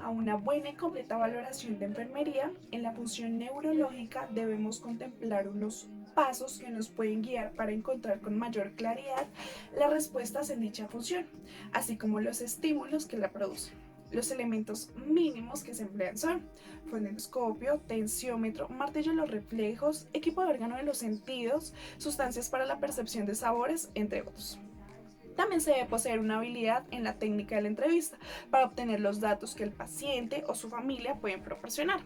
a una buena y completa valoración de enfermería, en la función neurológica debemos contemplar unos pasos que nos pueden guiar para encontrar con mayor claridad las respuestas en dicha función, así como los estímulos que la producen. Los elementos mínimos que se emplean son fonendoscopio, tensiómetro, martillo de los reflejos, equipo de órgano de los sentidos, sustancias para la percepción de sabores, entre otros. También se debe poseer una habilidad en la técnica de la entrevista para obtener los datos que el paciente o su familia pueden proporcionar.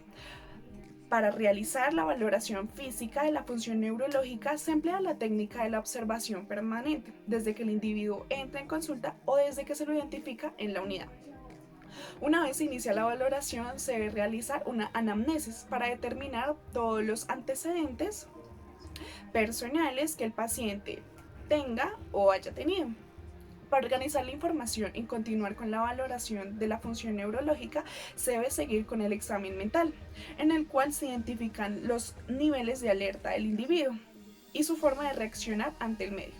Para realizar la valoración física de la función neurológica se emplea la técnica de la observación permanente, desde que el individuo entra en consulta o desde que se lo identifica en la unidad. Una vez se inicia la valoración, se debe realizar una anamnesis para determinar todos los antecedentes personales que el paciente tenga o haya tenido. Para organizar la información y continuar con la valoración de la función neurológica, se debe seguir con el examen mental, en el cual se identifican los niveles de alerta del individuo y su forma de reaccionar ante el medio.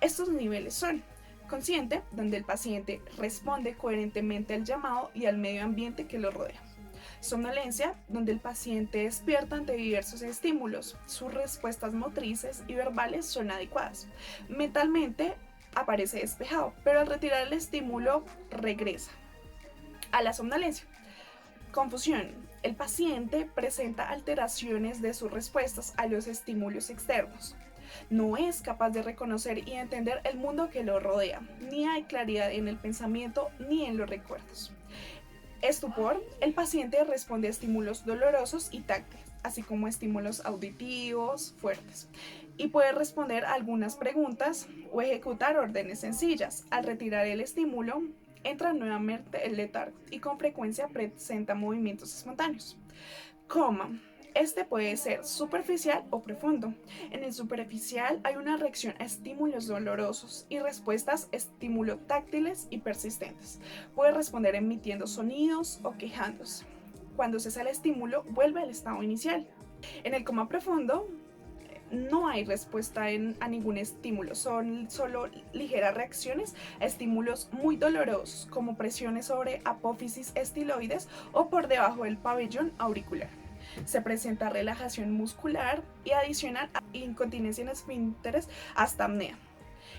Estos niveles son: consciente, donde el paciente responde coherentemente al llamado y al medio ambiente que lo rodea; somnolencia, donde el paciente despierta ante diversos estímulos, sus respuestas motrices y verbales son adecuadas; mentalmente aparece despejado, pero al retirar el estímulo regresa a la somnolencia. Confusión. El paciente presenta alteraciones de sus respuestas a los estímulos externos. No es capaz de reconocer y entender el mundo que lo rodea, ni hay claridad en el pensamiento ni en los recuerdos. Estupor. El paciente responde a estímulos dolorosos y táctiles, así como estímulos auditivos fuertes, y puede responder a algunas preguntas o ejecutar órdenes sencillas. Al retirar el estímulo, entra nuevamente el letargo y con frecuencia presenta movimientos espontáneos. Coma. Este puede ser superficial o profundo. En el superficial hay una reacción a estímulos dolorosos y respuestas estímulo-táctiles y persistentes. Puede responder emitiendo sonidos o quejándose. Cuando cesa el estímulo, vuelve al estado inicial. En el coma profundo no hay respuesta a ningún estímulo, son solo ligeras reacciones a estímulos muy dolorosos, como presiones sobre apófisis estiloides o por debajo del pabellón auricular. Se presenta relajación muscular y adicional a incontinencia en esfínteres hasta apnea.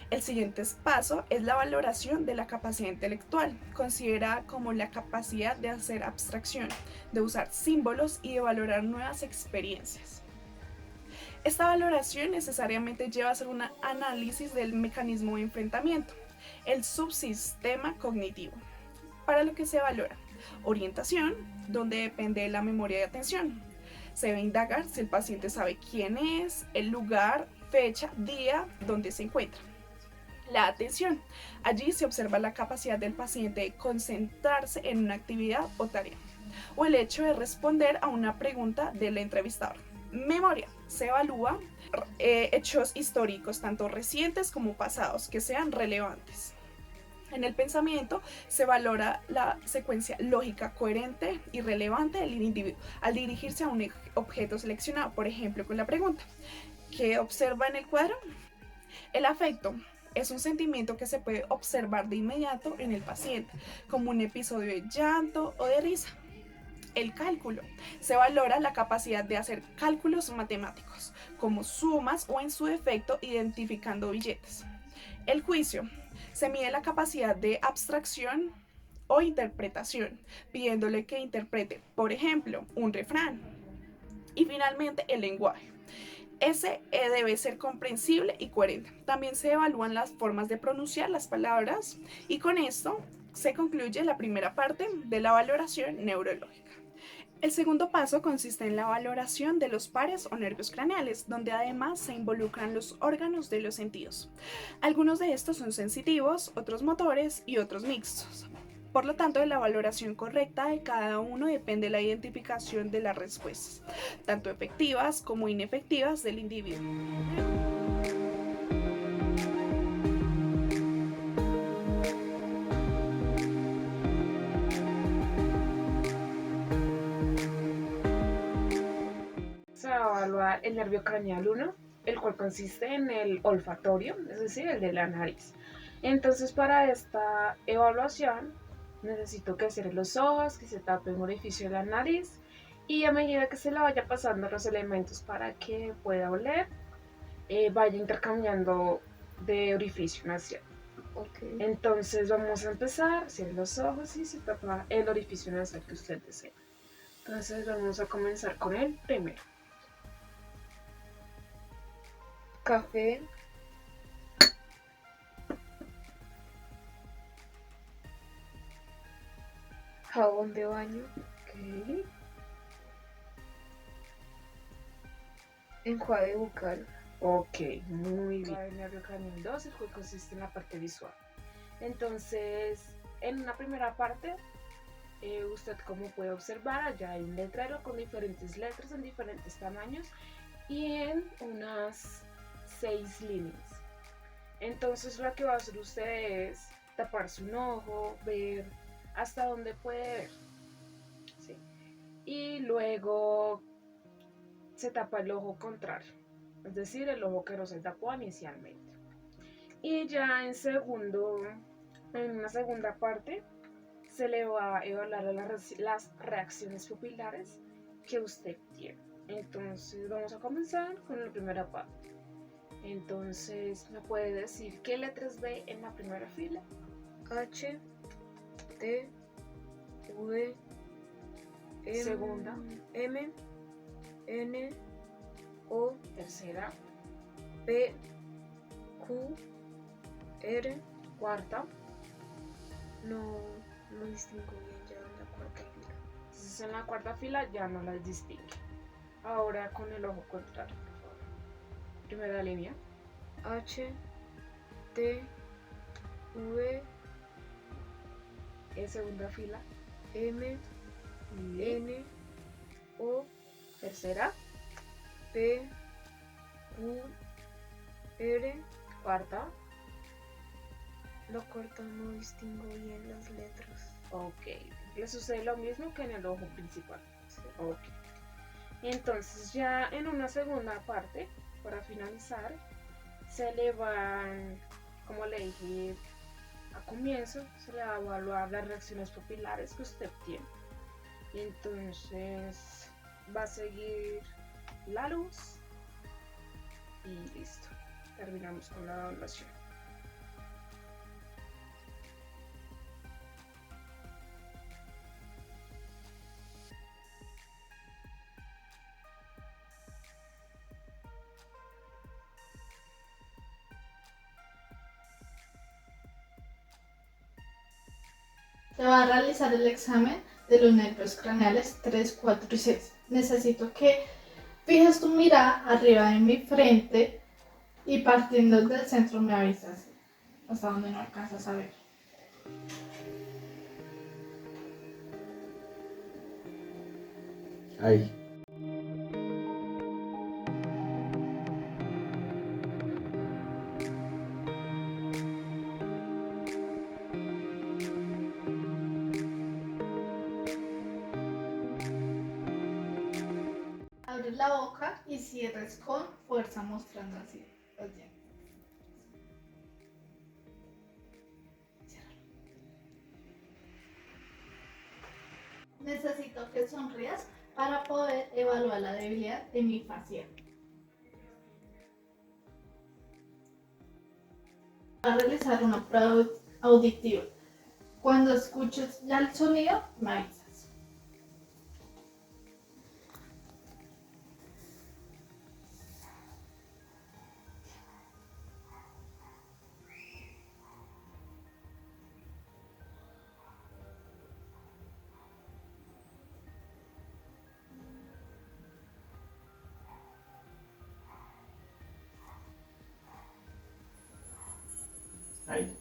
El siguiente paso es la valoración de la capacidad intelectual, considerada como la capacidad de hacer abstracción, de usar símbolos y de valorar nuevas experiencias. Esta valoración necesariamente lleva a hacer un análisis del mecanismo de enfrentamiento, el subsistema cognitivo, para lo que se valora: orientación, donde depende de la memoria de atención. Se debe indagar si el paciente sabe quién es, el lugar, fecha, día, donde se encuentra. La atención. Allí se observa la capacidad del paciente de concentrarse en una actividad o tarea, o el hecho de responder a una pregunta del entrevistador. Memoria. Se evalúa hechos históricos, tanto recientes como pasados, que sean relevantes. En el pensamiento se valora la secuencia lógica coherente y relevante del individuo al dirigirse a un objeto seleccionado, por ejemplo, con la pregunta: ¿qué observa en el cuadro? El afecto es un sentimiento que se puede observar de inmediato en el paciente, como un episodio de llanto o de risa. El cálculo. Se valora la capacidad de hacer cálculos matemáticos, como sumas o, en su defecto, identificando billetes. El juicio. Se mide la capacidad de abstracción o interpretación, pidiéndole que interprete, por ejemplo, un refrán. Y finalmente, el lenguaje. Ese debe ser comprensible y coherente. También se evalúan las formas de pronunciar las palabras, y con esto se concluye la primera parte de la valoración neurológica. El segundo paso consiste en la valoración de los pares o nervios craneales, donde además se involucran los órganos de los sentidos. Algunos de estos son sensitivos, otros motores y otros mixtos. Por lo tanto, de la valoración correcta de cada uno depende la identificación de las respuestas, tanto efectivas como inefectivas, del individuo. Se va a evaluar el nervio craneal 1, el cual consiste en el olfatorio, es decir, el de la nariz. Entonces, para esta evaluación necesito que cierre los ojos, que se tape un orificio de la nariz y a medida que se le vaya pasando los elementos para que pueda oler, vaya intercambiando de orificio nasal. Ok. Entonces vamos a empezar, cierre los ojos y se tapa el orificio nasal que usted desea. Entonces vamos a comenzar con el primero. Café. Jabón de baño. Ok. Enjuague bucal. Ok, muy bien. El nervio craneal 2, el cual consiste en la parte visual. Entonces, en una primera parte, usted como puede observar, allá hay un letrero con diferentes letras en diferentes tamaños y en unas 6 líneas. Entonces lo que va a hacer usted es taparse un ojo, ver hasta dónde puede ver. ¿Sí? Y luego se tapa el ojo contrario, es decir, el ojo que no se tapó inicialmente. Y ya en una segunda parte, se le va a evaluar las reacciones pupilares que usted tiene. Entonces vamos a comenzar con la primera parte. Entonces, ¿me puede decir qué letras ve en la primera fila? H, T, V, Segunda. M, N, O, Tercera. P, Q, R. Cuarta. No distingo bien ya en la cuarta fila. Entonces en la cuarta fila ya no las distingue. Ahora con el ojo contrario, por favor. Primera línea. H, T, V, Segunda fila. M, Y N, O, tercera. P, Q, R. Cuarta. La cuarta no distingo bien las letras. Ok. Le sucede lo mismo que en el ojo principal. Sí. Ok. Entonces ya en una segunda parte, para finalizar, se le van, como le dije a comienzo, se le va a evaluar las reacciones pupilares que usted tiene. Y entonces va a seguir la luz y listo. Terminamos con la evaluación. Se va a realizar el examen de los nervios craneales 3, 4 y 6. Necesito que fijes tu mirada arriba de mi frente y partiendo del centro me avisas hasta donde no alcanzas a ver. Ahí. Abres la boca y cierres con fuerza mostrando así los dientes. Ciérralo. Necesito que sonrías para poder evaluar la debilidad de mi facial. A realizar una prueba auditiva. Cuando escuches ya el sonido, me avisas. Ahí.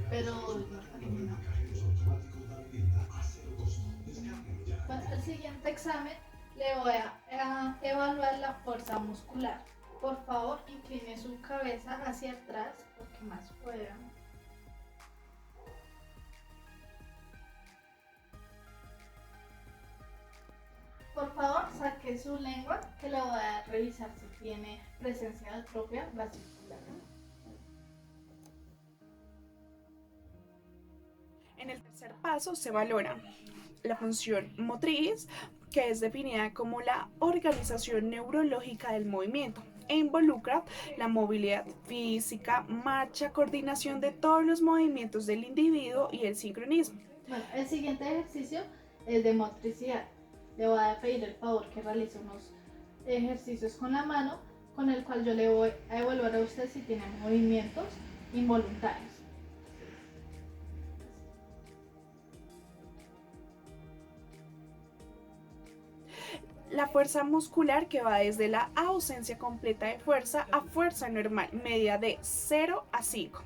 Pero no termina. Para el siguiente examen le voy a evaluar la fuerza muscular. Por favor, incline su cabeza hacia atrás lo que más pueda. Por favor, saque su lengua que le voy a revisar si tiene presencia de atrofia vesicular. En el tercer paso se valora la función motriz, que es definida como la organización neurológica del movimiento e involucra la movilidad física, marcha, coordinación de todos los movimientos del individuo y el sincronismo. Bueno, el siguiente ejercicio es de motricidad. Le voy a pedir el favor que realice unos ejercicios con la mano, con el cual yo le voy a evaluar a usted si tiene movimientos involuntarios. La fuerza muscular, que va desde la ausencia completa de fuerza a fuerza normal, medida de 0 a 5.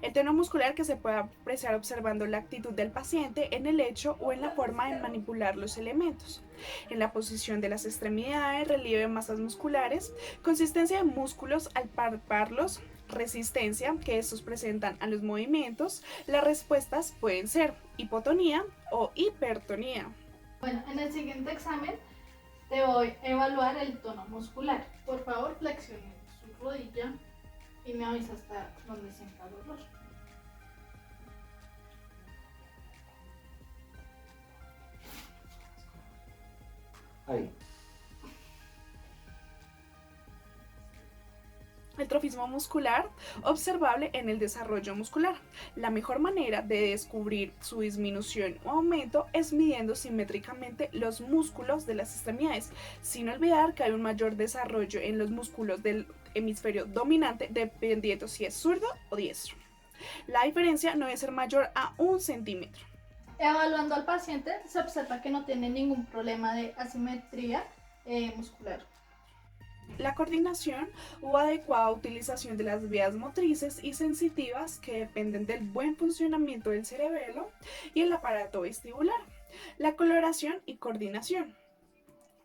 El tono muscular, que se puede apreciar observando la actitud del paciente en el hecho o en la forma de manipular los elementos. En la posición de las extremidades, relieve de masas musculares, consistencia de músculos al palparlos, resistencia que estos presentan a los movimientos. Las respuestas pueden ser hipotonía o hipertonía. Bueno, en el siguiente examen te voy a evaluar el tono muscular. Por favor, flexione su rodilla y me avisa hasta donde sienta dolor. Ahí. El trofismo muscular, observable en el desarrollo muscular. La mejor manera de descubrir su disminución o aumento es midiendo simétricamente los músculos de las extremidades, sin olvidar que hay un mayor desarrollo en los músculos del hemisferio dominante, dependiendo si es zurdo o diestro. La diferencia no debe ser mayor a 1 centímetro. Evaluando al paciente, se observa que no tiene ningún problema de asimetría muscular. La coordinación o adecuada utilización de las vías motrices y sensitivas, que dependen del buen funcionamiento del cerebelo y el aparato vestibular. La coloración y coordinación.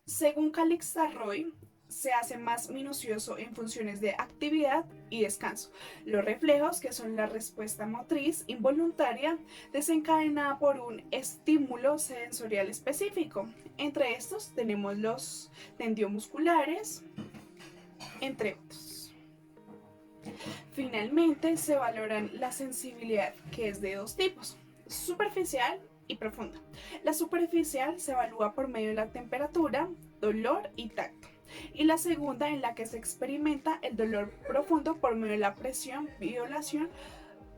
Según Calixta Roy, se hace más minucioso en funciones de actividad y descanso. Los reflejos, que son la respuesta motriz involuntaria desencadenada por un estímulo sensorial específico. Entre estos tenemos los tendiomusculares, entre otros. Finalmente, se valoran la sensibilidad, que es de dos tipos: superficial y profunda. La superficial se evalúa por medio de la temperatura, dolor y tacto, y la segunda, en la que se experimenta el dolor profundo, por medio de la presión, vibración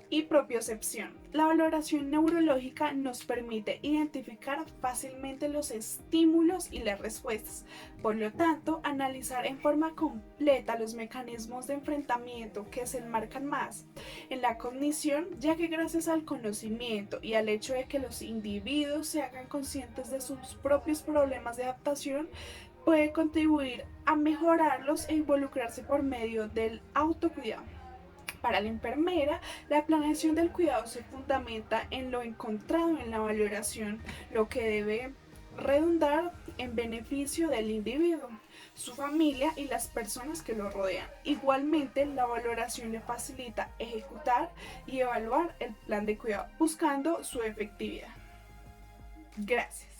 y propiocepción. La valoración neurológica nos permite identificar fácilmente los estímulos y las respuestas. Por lo tanto, analizar en forma completa los mecanismos de enfrentamiento que se enmarcan más en la cognición, ya que gracias al conocimiento y al hecho de que los individuos se hagan conscientes de sus propios problemas de adaptación, puede contribuir a mejorarlos e involucrarse por medio del autocuidado. Para la enfermera, la planeación del cuidado se fundamenta en lo encontrado en la valoración, lo que debe redundar en beneficio del individuo, su familia y las personas que lo rodean. Igualmente, la valoración le facilita ejecutar y evaluar el plan de cuidado, buscando su efectividad. Gracias.